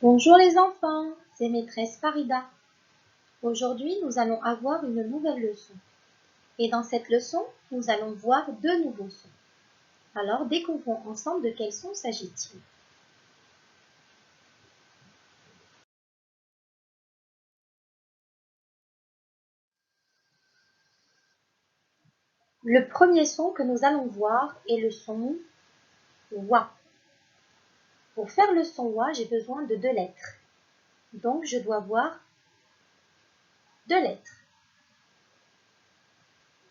Bonjour les enfants, c'est maîtresse Farida. Aujourd'hui, nous allons avoir une nouvelle leçon. Et dans cette leçon, nous allons voir deux nouveaux sons. Alors, découvrons ensemble de quels sons s'agit-il. Le premier son que nous allons voir est le son wa. Pour faire le son wa, j'ai besoin de deux lettres. Donc, je dois voir deux lettres.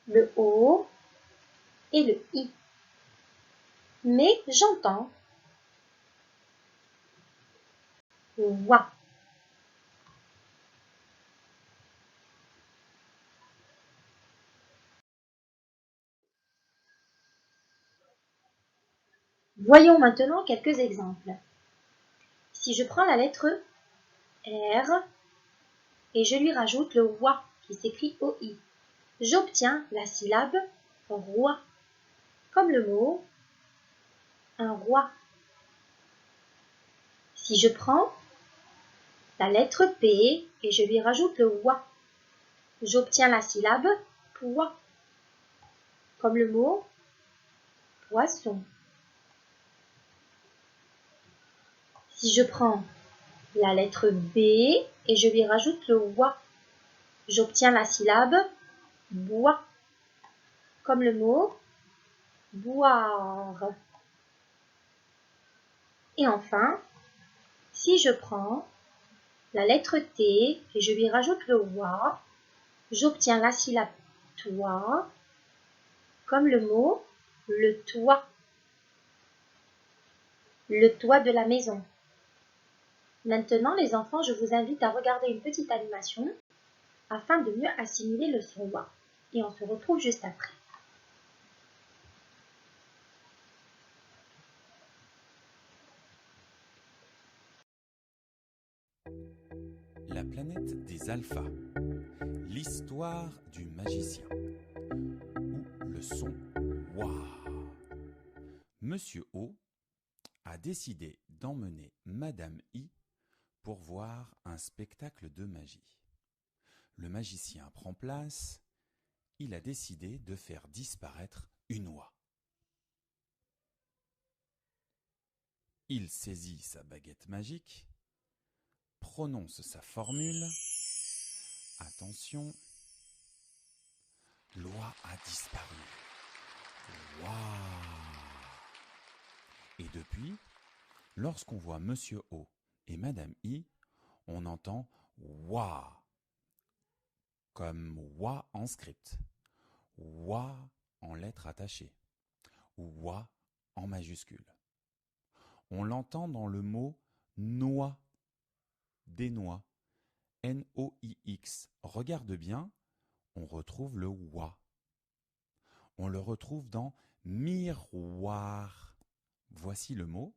Le o et le i. Mais j'entends wa. Voyons maintenant quelques exemples. Si je prends la lettre R et je lui rajoute le wa qui s'écrit OI, j'obtiens la syllabe roi, comme le mot un roi. Si je prends la lettre P et je lui rajoute le wa, j'obtiens la syllabe pois, comme le mot poisson. Si je prends la lettre B et je lui rajoute le wa, j'obtiens la syllabe bois, comme le mot boire. Et enfin, si je prends la lettre T et je lui rajoute le wa, j'obtiens la syllabe toi, comme le mot le toit de la maison. Maintenant, les enfants, je vous invite à regarder une petite animation afin de mieux assimiler le son wa. Et on se retrouve juste après. La planète des alphas, l'histoire du magicien, ou le son wa. Monsieur O a décidé d'emmener Madame I pour voir un spectacle de magie. Le magicien prend place, il a décidé de faire disparaître une oie. Il saisit sa baguette magique, prononce sa formule. Attention, l'oie a disparu. Waouh! Et depuis, lorsqu'on voit Monsieur O et Madame I, on entend Wa comme Wa en script, Wa en lettres attachées, ou Wa en majuscule. On l'entend dans le mot noix, des noix, N-O-I-X. Regarde bien, on retrouve le Wa. On le retrouve dans miroir. Voici le mot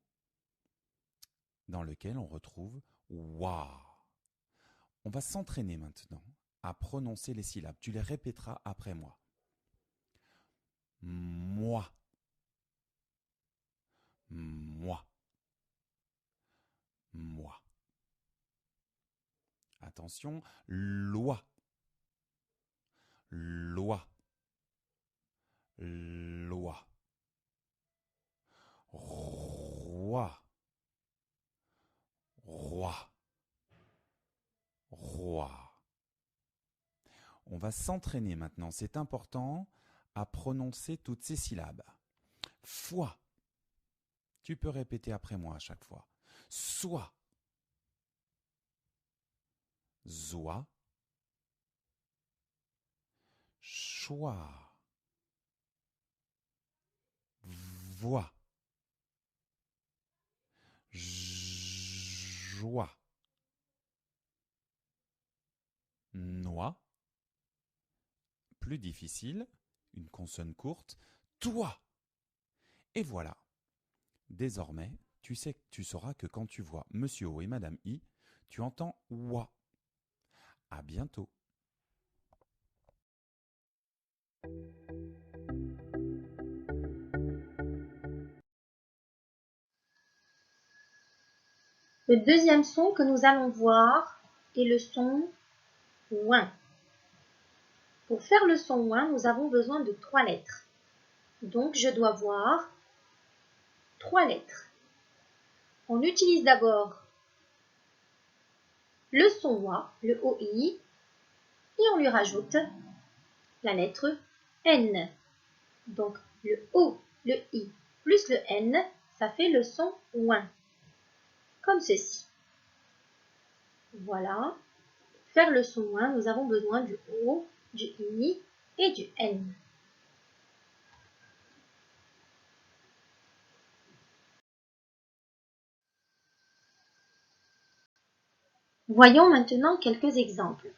dans lequel on retrouve Wa. On va s'entraîner maintenant à prononcer les syllabes. Tu les répéteras après moi. Moi, moi, moi. Attention, loi, loi, loi. Roi, roi, roi. On va s'entraîner maintenant, c'est important, à prononcer toutes ces syllabes. Foi, tu peux répéter après moi à chaque fois. Soit, zoie, choix, voix, joie, noix, plus difficile, une consonne courte, toi. Et voilà. Désormais, tu sauras que quand tu vois Monsieur O et Madame I, tu entends Wa. À bientôt. Le deuxième son que nous allons voir est le son ouin. Pour faire le son ouin, nous avons besoin de 3 lettres. Donc, je dois voir 3 lettres. On utilise d'abord le son oua, le OI, et on lui rajoute la lettre N. Donc, le O, le I plus le N, ça fait le son ouin. Comme ceci. Voilà. Pour faire le son ouin, nous avons besoin du O, du I et du N. Voyons maintenant quelques exemples.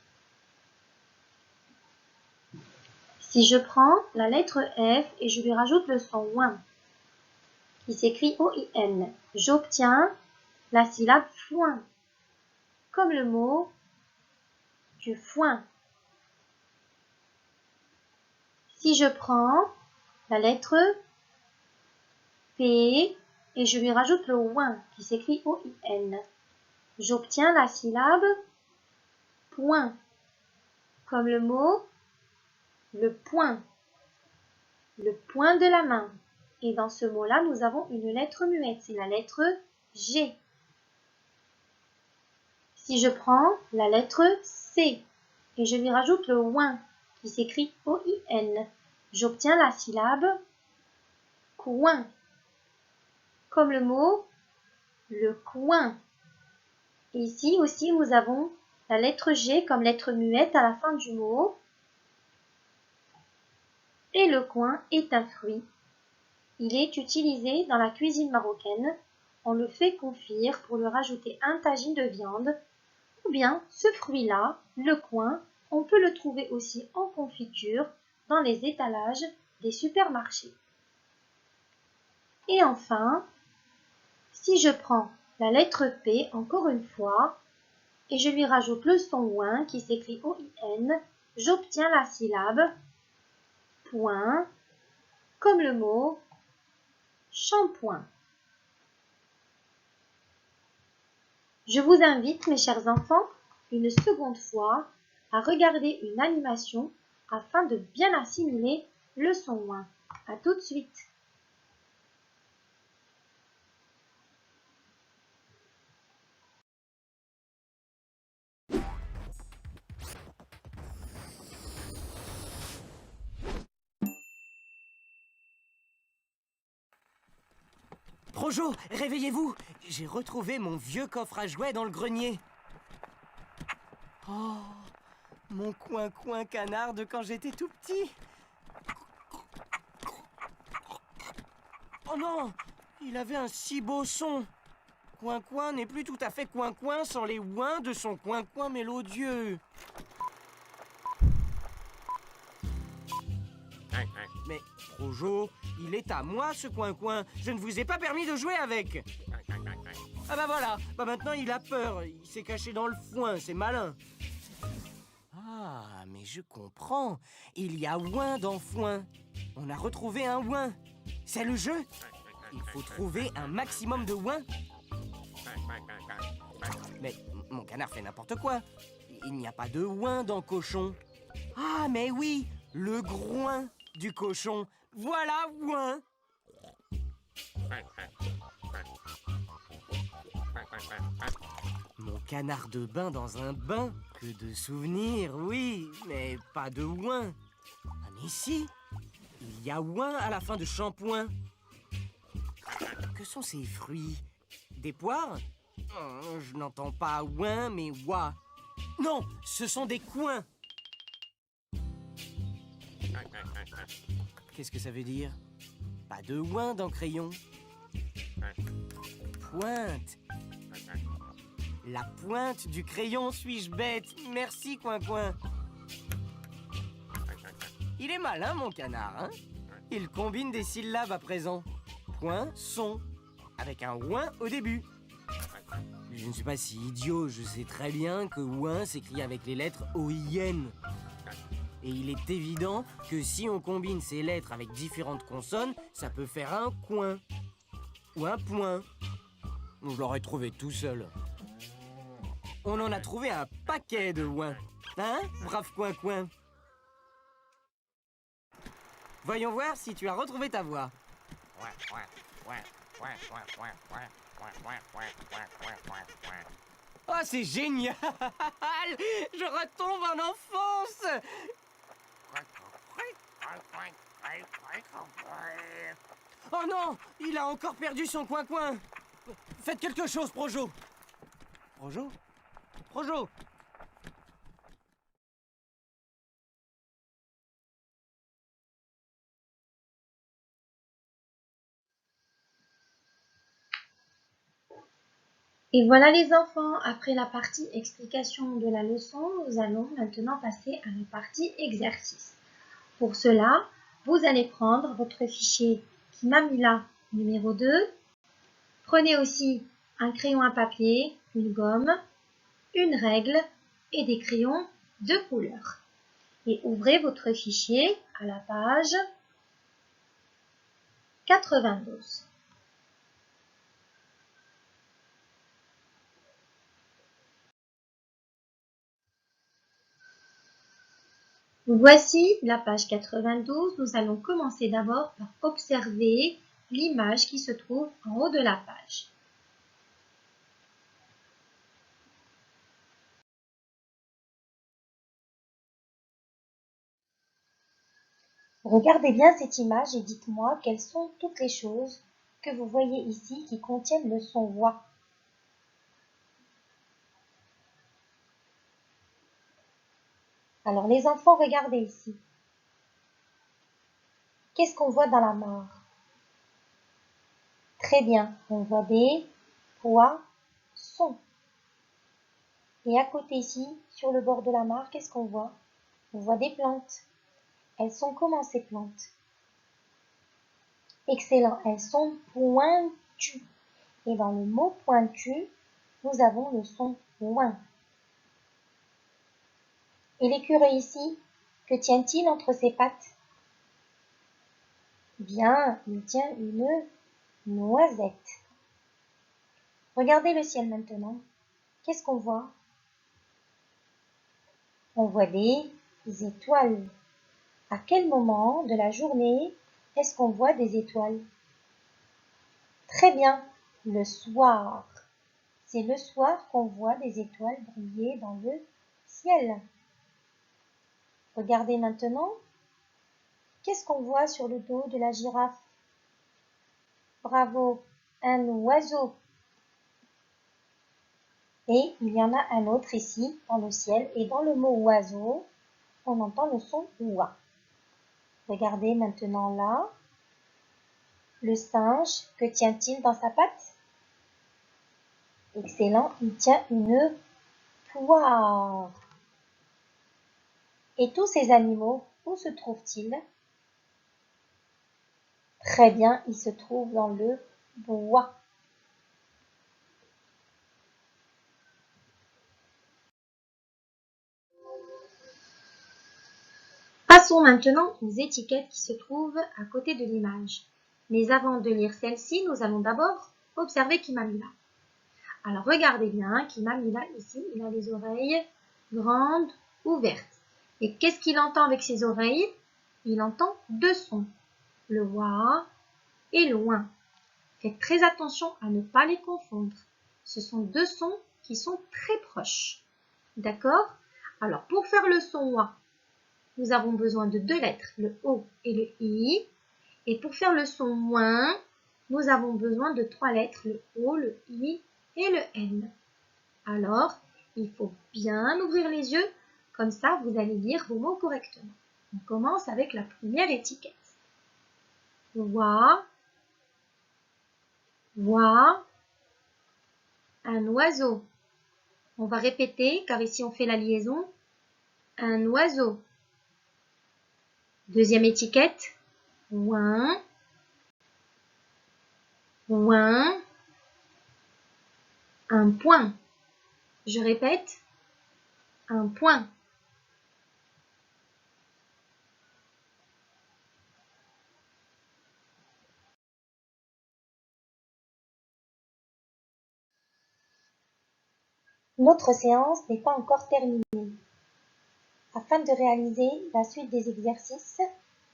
Si je prends la lettre F et je lui rajoute le son ouin, qui s'écrit O-I-N, j'obtiens la syllabe foin, comme le mot du foin. Si je prends la lettre P et je lui rajoute le ouin, qui s'écrit O-I-N, j'obtiens la syllabe point, comme le mot le point de la main. Et dans ce mot-là, nous avons une lettre muette, c'est la lettre G. Si je prends la lettre C et je lui rajoute le ouin, qui s'écrit O-I-N, j'obtiens la syllabe coin, comme le mot le coin. Et ici aussi, nous avons la lettre G comme lettre muette à la fin du mot. Et le coin est un fruit. Il est utilisé dans la cuisine marocaine. On le fait confire pour lui rajouter un tagine de viande. Ou bien, ce fruit-là, le coin, on peut le trouver aussi en confiture dans les étalages des supermarchés. Et enfin, si je prends la lettre P encore une fois, et je lui rajoute le son ouin qui s'écrit O-I-N, j'obtiens la syllabe point, comme le mot shampoing. Je vous invite, mes chers enfants, une seconde fois à regarder une animation afin de bien assimiler le son ouin. À tout de suite. Projo, réveillez-vous! J'ai retrouvé mon vieux coffre à jouets dans le grenier. Oh, mon coin-coin canard de quand j'étais tout petit. Oh non, il avait un si beau son. Coin-coin n'est plus tout à fait coin-coin sans les ouins de son coin-coin mélodieux. Mais, Projo, il est à moi ce coin-coin. Je ne vous ai pas permis de jouer avec. Ah bah voilà, bah maintenant il a peur. Il s'est caché dans le foin, c'est malin. Ah, mais je comprends. Il y a ouin dans foin. On a retrouvé un ouin. C'est le jeu. Il faut trouver un maximum de ouin. Mais mon canard fait n'importe quoi. Il n'y a pas de ouin dans cochon. Ah, mais oui, le groin du cochon. Voilà ouin. Mon canard de bain dans un bain. Que de souvenirs, oui, mais pas de ouin. Ah, mais si, il y a ouin à la fin de shampoing. Que sont ces fruits? Des poires? Oh, je n'entends pas ouin, mais ouah. Non, ce sont des coins. Qu'est-ce que ça veut dire? Pas de ouin dans crayon. Pointe. La pointe du crayon, suis-je bête? Merci, coin-coin. Il est malin, mon canard, hein? Il combine des syllabes à présent. Point, son, avec un ouin au début. Je ne suis pas si idiot, je sais très bien que ouin s'écrit avec les lettres O-I-N. Et il est évident que si on combine ces lettres avec différentes consonnes, ça peut faire un coin. Ou un point. Je l'aurais trouvé tout seul. On en a trouvé un paquet de ouin. Hein, brave coin-coin? Voyons voir si tu as retrouvé ta voix. Oh, c'est génial! Je retombe en enfance! Oh non! Il a encore perdu son coin-coin! Faites quelque chose, Projo! Projo? Projo! Et voilà les enfants, après la partie explication de la leçon, nous allons maintenant passer à la partie exercice. Pour cela, vous allez prendre votre fichier Kimamila numéro 2. Prenez aussi un crayon à papier, une gomme, une règle et des crayons de couleur. Et ouvrez votre fichier à la page 92. Voici la page 92. Nous allons commencer d'abord par observer l'image qui se trouve en haut de la page. Regardez bien cette image et dites-moi quelles sont toutes les choses que vous voyez ici qui contiennent le son wa. Alors les enfants, regardez ici. Qu'est-ce qu'on voit dans la mare? Très bien, on voit des poissons. Et à côté ici, sur le bord de la mare, qu'est-ce qu'on voit? On voit des plantes. Elles sont comment ces plantes? Excellent, elles sont pointues. Et dans le mot pointu, nous avons le son ouin. Et l'écureuil ici, que tient-il entre ses pattes? Bien, il tient une noisette. Regardez le ciel maintenant. Qu'est-ce qu'on voit? On voit des étoiles. À quel moment de la journée est-ce qu'on voit des étoiles? Très bien, le soir. C'est le soir qu'on voit des étoiles briller dans le ciel. Regardez maintenant. Qu'est-ce qu'on voit sur le dos de la girafe? Bravo, un oiseau. Et il y en a un autre ici dans le ciel. Et dans le mot oiseau, on entend le son oua. Regardez maintenant là. Le singe, que tient-il dans sa patte? Excellent, il tient une poire. Et tous ces animaux, où se trouvent-ils? Très bien, ils se trouvent dans le bois. Passons maintenant aux étiquettes qui se trouvent à côté de l'image. Mais avant de lire celle-ci, nous allons d'abord observer Kimamila. Alors regardez bien, Kimamila ici, il a les oreilles grandes, ouvertes. Et qu'est-ce qu'il entend avec ses oreilles? Il entend deux sons, le wa et le ouin. Faites très attention à ne pas les confondre. Ce sont deux sons qui sont très proches. D'accord? Alors pour faire le son wa, nous avons besoin de deux lettres, le O et le I. Et pour faire le son ouin, nous avons besoin de trois lettres, le O, le I et le N. Alors, il faut bien ouvrir les yeux, comme ça vous allez lire vos mots correctement. On commence avec la première étiquette. Wa, un oiseau. On va répéter, car ici on fait la liaison. Un oiseau. Deuxième étiquette. Ouin, un point. Je répète, un point. Notre séance n'est pas encore terminée. Afin de réaliser la suite des exercices,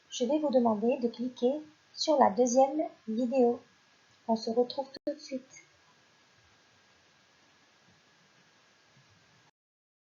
je vais vous demander de cliquer sur la deuxième vidéo. On se retrouve tout de suite.